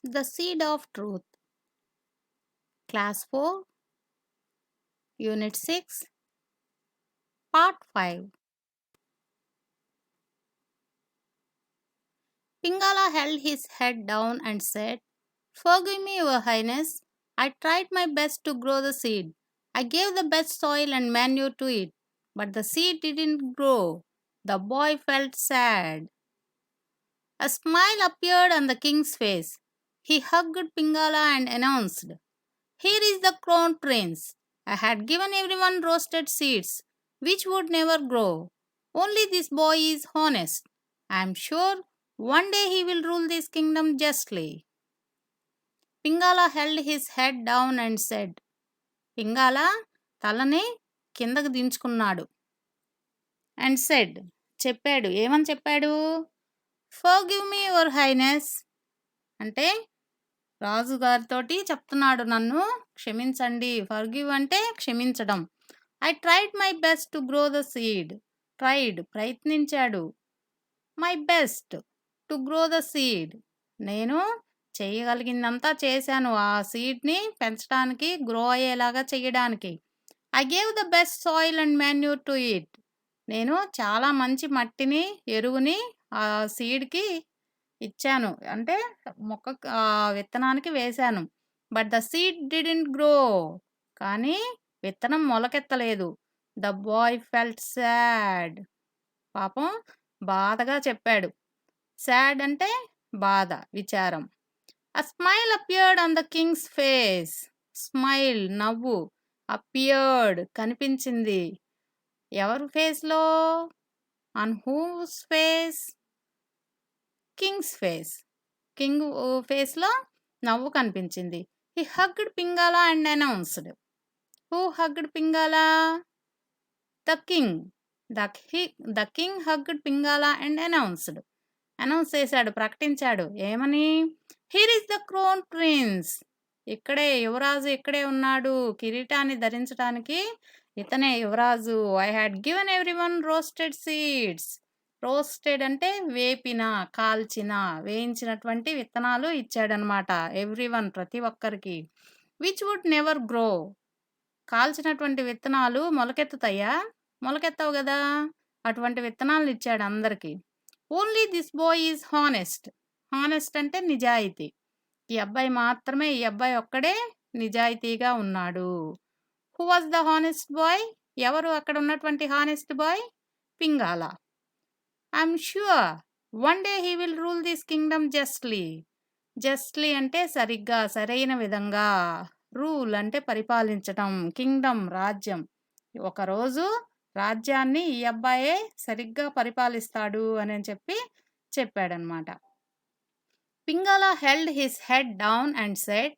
The Seed of Truth, Class 4, Unit 6, Part 5. Pingala held his head down and said, "Forgive me, Your Highness. I tried my best to grow the seed. I gave the best soil and manure to it, but the seed didn't grow." The boy felt sad. A smile appeared on the king's face. He hugged Pingala and announced, "Here is the crown prince. I had given everyone roasted seeds, which would never grow. Only this boy is honest. I am sure one day he will rule this kingdom justly." Pingala held his head down and said, Pingala తలని కిందకు దించుకున్నాడు. And said, చెప్పాడు, ఏమని చెప్పాడు? Forgive me, Your Highness. అంటే రాజుగారితోటి చెప్తున్నాడు, నన్ను క్షమించండి. Forgive అంటే క్షమించడం. I tried my best to grow the seed. Tried ప్రయత్నించాడు. My best to grow the seed. నేను చేయగలిగిందంతా చేశాను ఆ సీడ్ని పెంచడానికి, గ్రో అయ్యేలాగా చేయడానికి. I gave the best soil and manure to it. నేను చాలా మంచి మట్టిని, ఎరువుని ఆ సీడ్కి ఇచ్చాను, అంటే మొక్క విత్తనానికి వేశాను. But the seed didn't grow. కానీ విత్తనం మొలకెత్తలేదు. The boy felt sad. పాపం బాధగా చెప్పాడు. సాడ్ అంటే బాధ, విచారం. A smile appeared on the king's face. Smile నవ్వు. అపియర్డ్ కనిపించింది. ఎవరి ఫేస్లో? On whose face? King's face. King ఫేస్లో నవ్వు కనిపించింది. He hugged Pingala and announced. Who hugged Pingala? The king. The king hugged Pingala and announced. Announce చేశాడు, ప్రకటించాడు. ఏమని? Here is the crown prince. ఇక్కడే యువరాజు, ఇక్కడే ఉన్నాడు. కిరీటాన్ని ధరించడానికి ఇతనే యువరాజు. I had given everyone roasted seeds. Roasted అంటే వేపిన, కాల్చిన, వేయించినటువంటి విత్తనాలు ఇచ్చాడనమాట. ఎవ్రీవన్ ప్రతి ఒక్కరికి. Which would never grow. కాల్చినటువంటి విత్తనాలు మొలకెత్తుతాయా? మొలకెత్తవు కదా. అటువంటి విత్తనాలను ఇచ్చాడు అందరికీ. Only this boy is honest. Honest అంటే నిజాయితీ. ఈ అబ్బాయి మాత్రమే, ఈ అబ్బాయి ఒక్కడే నిజాయితీగా ఉన్నాడు. Who was the honest boy? ఎవరు అక్కడ ఉన్నటువంటి honest boy? Pingala. I'm sure one day he will rule this kingdom justly. Justly అంటే సరిగ్గా, సరైన విధంగా. రూల్ అంటే పరిపాలించటం. కింగ్డమ్ రాజ్యం. ఒకరోజు రాజ్యాన్ని ఈ అబ్బాయే సరిగ్గా పరిపాలిస్తాడు అని చెప్పి చెప్పాడనమాట. Pingala held his head down and said,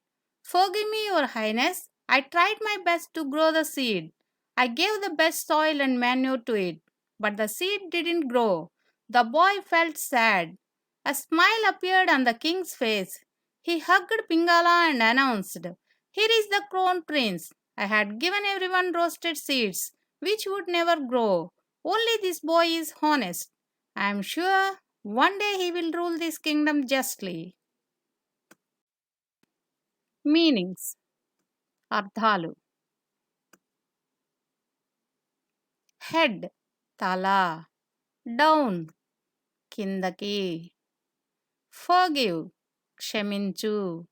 "Forgive me, Your Highness. I tried my best to grow the seed. I gave the best soil and manure to it, but the seed didn't grow." The boy felt sad. A smile appeared on the king's face. He hugged Pingala and announced, "Here is the crown prince. I had given everyone roasted seeds, which would never grow. Only this boy is honest. I am sure one day he will rule this kingdom justly." Meanings, అర్థాలు. Head తల, down కిందకి, forgive క్షమించు,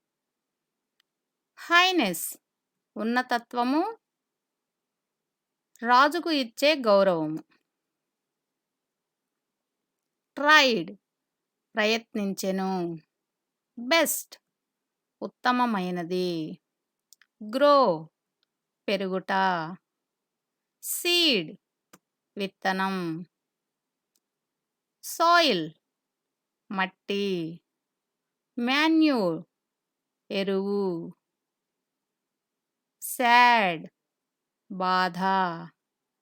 highness ఉన్నతత్వము, రాజుకు ఇచ్చే గౌరవము. Tried ప్రయత్నించెను, best ఉత్తమమైనది, grow పెరుగుట, seed విత్తనం, soil మట్టి, మాన్యూర్ ఎరువు, సాడ్ బాధ,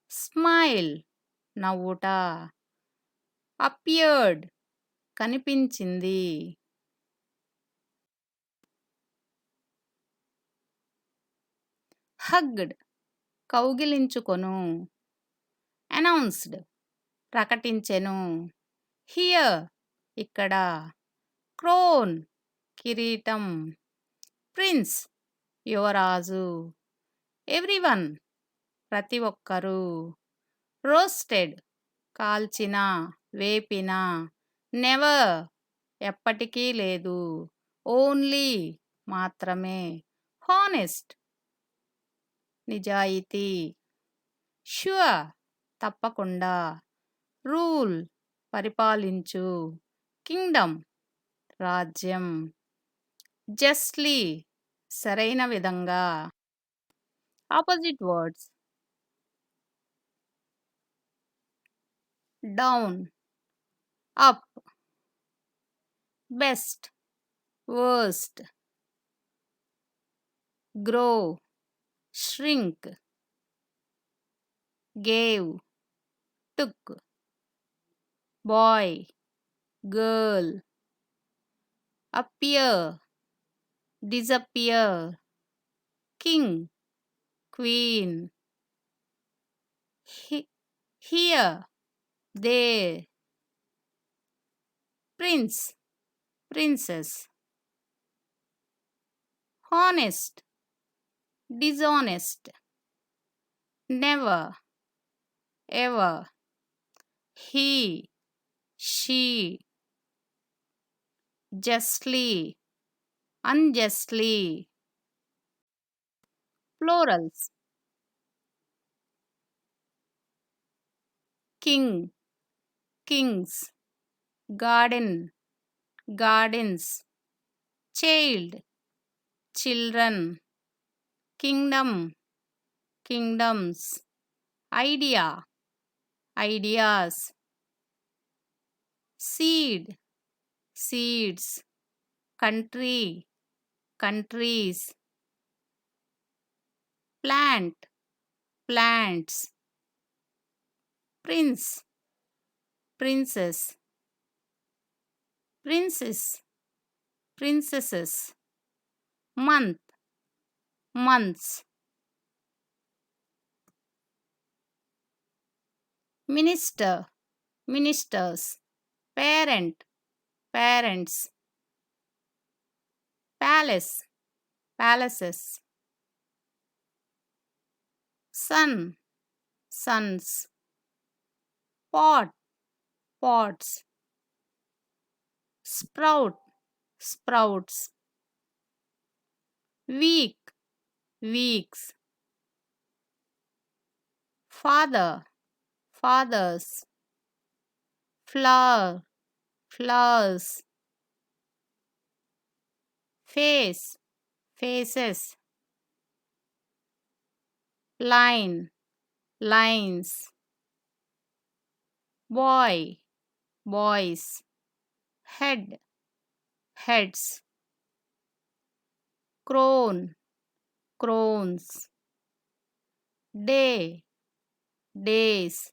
స్మైల్ నవ్వుట, అపియర్డ్ కనిపించింది. హగ్డ్ కౌగిలించుకొను, అనౌన్స్డ్ ప్రకటించెను, హియర్ ఇక్కడ, క్రోన్ కిరీటం. ప్రిన్స్, యువరాజు. ఎవ్రీవన్, ప్రతి ఒక్కరూ. రోస్టెడ్, కాల్చిన, వేపిన. నెవర్, ఎప్పటికీ లేదు. ఓన్లీ, మాత్రమే. హానెస్ట్, నిజాయితీ. ష్యూర్, తప్పకుండా. రూల్, పరిపాలించు. కింగ్డమ్, రాజ్యం. జస్ట్లీ, సరైన విధంగా. Opposite words. Down, up. Best, worst. Grow, shrink. Gave, took. Boy, girl. Appear, disappear. King, queen. Here, there. Prince, princess. Honest, dishonest. Never, ever. He, she. Justly, unjustly. Plurals. King, kings. Garden, gardens. Child, children. Kingdom, kingdoms. Idea, ideas. Seed, seeds. Country, countries. Plant, plants. Prince, princess. Princess, princesses. Month, months. Minister, ministers. Parent, parents. Palace, palaces. Sun, sons. Pot, pots. Sprout, sprouts. Week, weeks. Father, fathers. Flower, flowers. Face, faces. Line, lines. Boy, boys. Head, heads. Crown, crowns. Day, days.